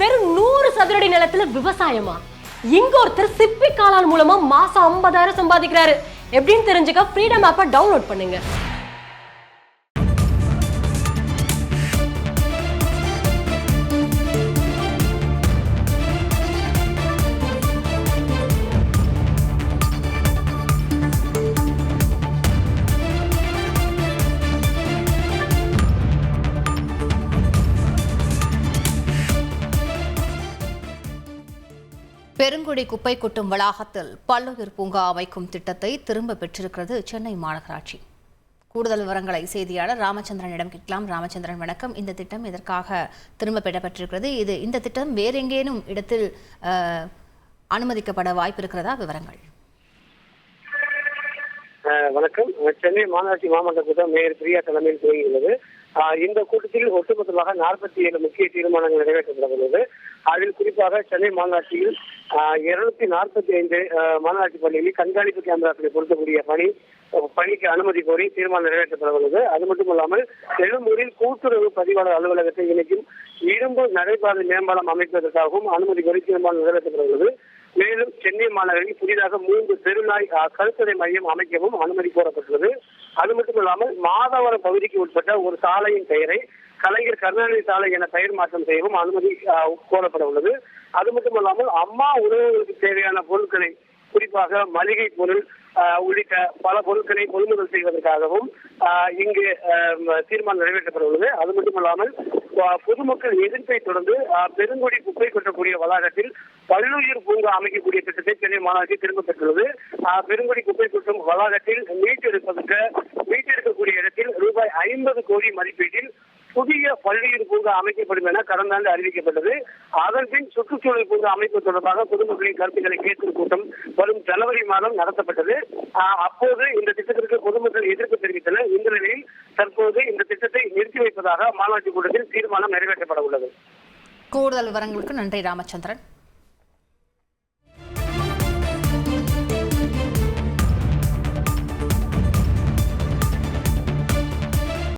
வெறும் 100 சதுரடி நிலத்துல விவசாயமா? இங்க ஒருத்தர் சிப்பி காளான் மூலமா மாசம் 50,000 சம்பாதிக்கிறாரு. எப்படின்னு தெரிஞ்சுக்க ஃப்ரீடம் ஆப்பை டவுன்லோட் பண்ணுங்க. பெருங்குடி குப்பை கொட்டும் வளாகத்தில் பல்லுயிர் பூங்கா அமைக்கும் திட்டத்தை திரும்ப பெற்றிருக்கிறது சென்னை மாநகராட்சி. கூடுதல் விவரங்களை செய்தியாளர் ராமச்சந்திரனிடம் கேட்கலாம். ராமச்சந்திரன், வணக்கம். இந்த திட்டம் எதற்காக திரும்ப பெறப்பட்டிருக்கிறது? இந்த திட்டம் வேற எங்கேனும் இடத்தில் அனுமதிக்கப்பட வாய்ப்பு இருக்கிறதா? விவரங்கள். வணக்கம். சென்னை மாநகராட்சி மாமன்ற கூட்டம் மேயர் பிரியா தலைமையில் துவங்கியுள்ளது. இந்த கூட்டத்தில் ஒட்டுமொத்தமாக 47 முக்கிய தீர்மானங்கள் நிறைவேற்றப்பட்டுள்ளது. அதில் குறிப்பாக சென்னை மாநகராட்சியில் 245 மாநகராட்சி பள்ளிகளில் கண்காணிப்பு கேமராக்களை பொருத்தக்கூடிய பணிக்கு அனுமதி கோரி தீர்மானம் நிறைவேற்றப்பட்டுள்ளது. அது மட்டுமல்லாமல் எழும்பூரில் கூட்டுறவு பதிவாளர் அலுவலகத்தை இணைக்கும் இரும்பு நடைபாதை மேம்பாலம் அமைப்பதற்காகவும் அனுமதி கோரி தீர்மானம் நிறைவேற்றப்பட்டுள்ளது. மேலும் சென்னை மாநகரில் புதிதாக 3 தெருநாய் கருத்தடை மையம் அமைக்கவும் அனுமதி கோரப்பட்டுள்ளது. அது மட்டுமல்லாமல் மாதவரம் பகுதிக்கு உட்பட்ட ஒரு சாலையின் பெயரை கலைஞர் கருணாநிதி சாலை என பெயர் மாற்றம் செய்யவும் அனுமதி கோரப்பட உள்ளது. அது மட்டுமல்லாமல் அம்மா உணவுகளுக்கு தேவையான பொருட்களை, குறிப்பாக மளிகை பொருள் உள்ளிட்ட பல பொருட்களை கொள்முதல் செய்வதற்காகவும் இங்கு தீர்மானம் நிறைவேற்றப்பட உள்ளது. அது மட்டுமல்லாமல் பொதுமக்கள் எதிர்ப்பை தொடர்ந்து பெருங்குடி குப்பை கொட்டக்கூடிய வளாகத்தில் பல்லுயிர் பூங்கா அமைக்கக்கூடிய திட்டத்தை சென்னை மாநகராட்சி திரும்ப பெற்றுள்ளது. பெருங்குடி குப்பை கொட்டும் வளாகத்தில் மீட்டெடுக்கக்கூடிய இடத்தில் ரூபாய் 50 கோடி மதிப்பீட்டில் புதிய பல்லுயிர் பூங்கா அமைக்கப்படும் என கடந்த ஆண்டு அறிவிக்கப்பட்டது. அதன் பின் சுற்றுச்சூழல் பூங்கா அமைப்பு தொடர்பாக பொதுமக்களின் கருத்துக்களை கேட்கும் கூட்டம் வரும் ஜனவரி மாதம் நடத்தப்பட்டது. அப்போது இந்த திட்டத்திற்கு பொதுமக்கள் எதிர்ப்பு தெரிவித்தனர். இந்த நிலையில் தற்போது இந்த திட்டத்தை நிறுத்தி வைப்பதாக மாநகராட்சி கூட்டத்தில் தீர்மானம் நிறைவேற்றப்பட உள்ளது. கூடுதல் விவரங்களுக்கு நன்றி ராமச்சந்திரன்.